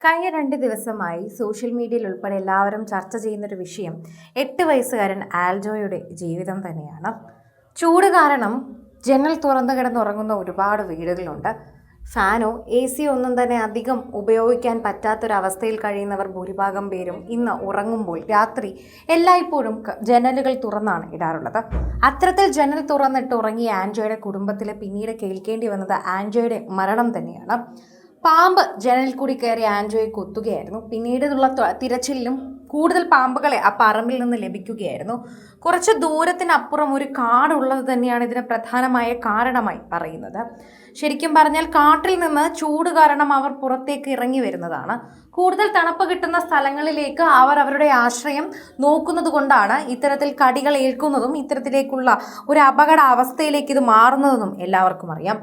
കഴിഞ്ഞ 2 ദിവസമായി സോഷ്യൽ മീഡിയയിൽ ഉൾപ്പെടെ എല്ലാവരും ചർച്ച ചെയ്യുന്നൊരു വിഷയം 8 വയസ്സുകാരൻ ആൽജോയുടെ ജീവിതം തന്നെയാണ്. ചൂട് കാരണം ജനൽ തുറന്നു കിടന്നുറങ്ങുന്ന ഒരുപാട് വീടുകളുണ്ട്. ഫാനോ എ സിയോ ഒന്നും തന്നെ അധികം ഉപയോഗിക്കാൻ പറ്റാത്തൊരവസ്ഥയിൽ കഴിയുന്നവർ ഭൂരിഭാഗം പേരും ഇന്ന് ഉറങ്ങുമ്പോൾ രാത്രി എല്ലായ്പ്പോഴും ജനലുകൾ തുറന്നാണ് ഇടാറുള്ളത്. അത്തരത്തിൽ ജനൽ തുറന്നിട്ട് ഉറങ്ങിയ ആൻജോയുടെ കുടുംബത്തിൽ പിന്നീട് കേൾക്കേണ്ടി വന്നത് ആൻജോയുടെ മരണം തന്നെയാണ്. പാമ്പ് ജനലിൽ കൂടി കയറി ആൻജോയെ കൊത്തുകയായിരുന്നു. പിന്നീടുള്ള തിരച്ചിലിലും കൂടുതൽ പാമ്പുകളെ ആ പറമ്പിൽ നിന്ന് ലഭിക്കുകയായിരുന്നു. കുറച്ച് ദൂരത്തിനപ്പുറം ഒരു കാടുള്ളത് തന്നെയാണ് ഇതിന് പ്രധാനമായ കാരണമായി പറയുന്നത്. ശരിക്കും പറഞ്ഞാൽ കാട്ടിൽ നിന്ന് ചൂട് കാരണം അവർ പുറത്തേക്ക് ഇറങ്ങി വരുന്നതാണ്. കൂടുതൽ തണുപ്പ് കിട്ടുന്ന സ്ഥലങ്ങളിലേക്ക് അവർ അവരുടെ ആശ്രയം നോക്കുന്നത് കൊണ്ടാണ് ഇത്തരത്തിൽ കടികൾ ഏൽക്കുന്നതും ഇത്തരത്തിലേക്കുള്ള ഒരു അപകട അവസ്ഥയിലേക്ക് ഇത് മാറുന്നതെന്നും എല്ലാവർക്കും അറിയാം.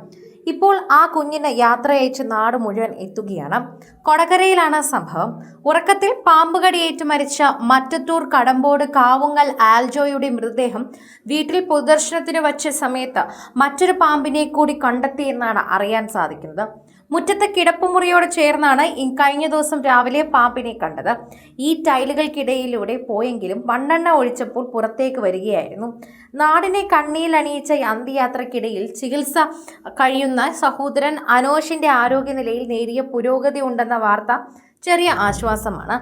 ഇപ്പോൾ ആ കുഞ്ഞിന് യാത്രയയച്ച് നാട് മുഴുവൻ എത്തുകയാണ്. കൊടകരയിലാണ് സംഭവം. ഉറക്കത്തിൽ പാമ്പുകടിയേറ്റ് മരിച്ച മറ്റത്തൂർ കടമ്പോട് കാവുങ്ങൽ ആൽജോയുടെ മൃതദേഹം വീട്ടിൽ പൊതുദർശനത്തിന് വച്ച സമയത്ത് മറ്റൊരു പാമ്പിനെ കൂടി കണ്ടെത്തിയെന്നാണ് അറിയാൻ സാധിക്കുന്നത്. മുറ്റത്തെ കിടപ്പുമുറിയോട് ചേർന്നാണ് കഴിഞ്ഞ ദിവസം രാവിലെ പാമ്പിനെ കണ്ടത്. ഈ ടൈലുകൾക്കിടയിലൂടെ പോയെങ്കിലും മണ്ണെണ്ണ ഒഴിച്ചപ്പോൾ പുറത്തേക്ക് വരികയായിരുന്നു. നാടിനെ കണ്ണീരിലണിയിച്ച അന്ത്യയാത്രക്കിടയിൽ ചികിത്സ കഴിയുന്ന സഹോദരൻ അനോഷിന്റെ ആരോഗ്യനിലയിൽ നേരിയ പുരോഗതി ഉണ്ടെന്ന വാർത്ത ചെറിയ ആശ്വാസമാണ്.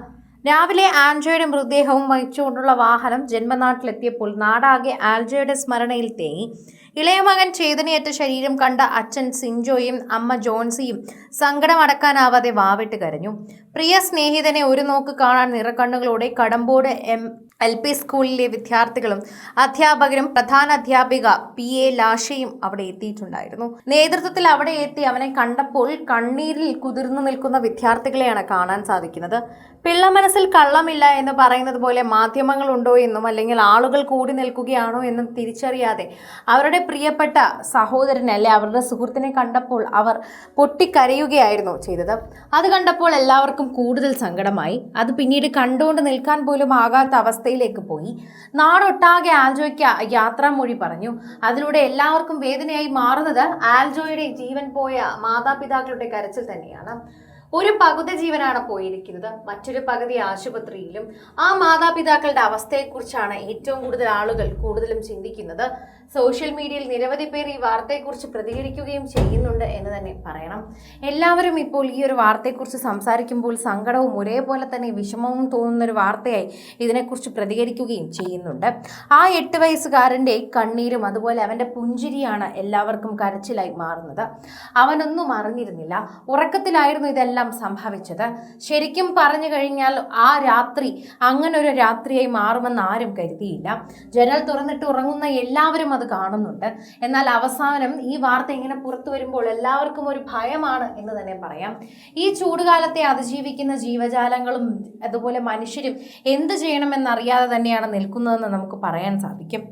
രാവിലെ ആൻജോയുടെ മൃതദേഹവും വഹിച്ചുകൊണ്ടുള്ള വാഹനം ജന്മനാട്ടിലെത്തിയപ്പോൾ നാടാകെ ആൽജോയുടെ സ്മരണയിൽ തേങ്ങി. ഇളയ മകൻ ചേതനയേറ്റ ശരീരം കണ്ട അച്ഛൻ സിൻജോയും അമ്മ ജോൺസിയും സങ്കടമടക്കാനാവാതെ വാവിട്ട് കരഞ്ഞു. പ്രിയ സ്നേഹിതനെ ഒരു നോക്ക് കാണാൻ നിറക്കണ്ണുകളോടെ കടമ്പോട് LP സ്കൂളിലെ വിദ്യാർത്ഥികളും അധ്യാപകരും പ്രധാന അധ്യാപിക PA ലാഷയും അവിടെ എത്തിയിട്ടുണ്ടായിരുന്നു. നേതൃത്വത്തിൽ അവിടെ എത്തി അവനെ കണ്ടപ്പോൾ കണ്ണീരിൽ കുതിർന്നു നിൽക്കുന്ന വിദ്യാർത്ഥികളെയാണ് കാണാൻ സാധിക്കുന്നത്. പിള്ള മനസ്സിൽ കള്ളമില്ല എന്ന് പറയുന്നത് പോലെ മാധ്യമങ്ങൾ ഉണ്ടോ എന്നും അല്ലെങ്കിൽ ആളുകൾ കൂടി നിൽക്കുകയാണോ എന്നും തിരിച്ചറിയാതെ അവരുടെ പ്രിയപ്പെട്ട സഹോദരനെ അല്ലെ അവരുടെ സുഹൃത്തിനെ കണ്ടപ്പോൾ അവർ പൊട്ടിക്കരയുകയായിരുന്നു ചെയ്തത്. അത് കണ്ടപ്പോൾ എല്ലാവർക്കും കൂടുതൽ സങ്കടമായി. അത് പിന്നീട് കണ്ടുകൊണ്ട് നിൽക്കാൻ പോലും ആകാത്ത അവസ്ഥയിലേക്ക് പോയി. നാടൊട്ടാകെ ആൽജോയ്ക്ക് യാത്രാമൊഴി പറഞ്ഞു. അതിലൂടെ എല്ലാവർക്കും വേദനയായി മാറുന്നത് ആൽജോയുടെ ജീവൻ പോയ മാതാപിതാക്കളുടെ കരച്ചിൽ തന്നെയാണ്. ഒരു പകുതി ജീവനാണ് പോയിരിക്കുന്നത്, മറ്റൊരു പകുതി ആശുപത്രിയിലും. ആ മാതാപിതാക്കളുടെ അവസ്ഥയെക്കുറിച്ചാണ് ഏറ്റവും കൂടുതൽ ആളുകൾ കൂടുതലും ചിന്തിക്കുന്നത്. സോഷ്യൽ മീഡിയയിൽ നിരവധി പേർ ഈ വാർത്തയെക്കുറിച്ച് പ്രതികരിക്കുകയും ചെയ്യുന്നുണ്ട് എന്ന് തന്നെ പറയണം. എല്ലാവരും ഇപ്പോൾ ഈ ഒരു വാർത്തയെക്കുറിച്ച് സംസാരിക്കുമ്പോൾ സങ്കടവും ഒരേപോലെ തന്നെ വിഷമവും തോന്നുന്ന ഒരു വാർത്തയായി ഇതിനെക്കുറിച്ച് പ്രതികരിക്കുകയും ചെയ്യുന്നുണ്ട്. ആ 8 വയസ്സുകാരൻ്റെ കണ്ണീരും അതുപോലെ അവൻ്റെ പുഞ്ചിരിയാണ് എല്ലാവർക്കും കരച്ചിലായി മാറുന്നത്. അവനൊന്നും അറിഞ്ഞിരുന്നില്ല, ഉറക്കത്തിലായിരുന്നു ഇതെല്ലാം സംഭവിച്ചത്. ശരിക്കും പറഞ്ഞു കഴിഞ്ഞാൽ ആ രാത്രി അങ്ങനെ ഒരു രാത്രിയായി മാറുമെന്ന് ആരും കരുതിയില്ല. ജനൽ തുറന്നിട്ട് ഉറങ്ങുന്ന എല്ലാവരും അത് കാണുന്നുണ്ട്. എന്നാൽ അവസാനം ഈ വാർത്ത ഇങ്ങനെ പുറത്തു വരുമ്പോൾ എല്ലാവർക്കും ഒരു ഭയമാണ് എന്ന് തന്നെ പറയാം. ഈ ചൂടുകാലത്തെ അതിജീവിക്കുന്ന ജീവജാലങ്ങളും അതുപോലെ മനുഷ്യരും എന്ത് ചെയ്യണമെന്നറിയാതെ തന്നെയാണ് നിൽക്കുന്നതെന്ന് നമുക്ക് പറയാൻ സാധിക്കും.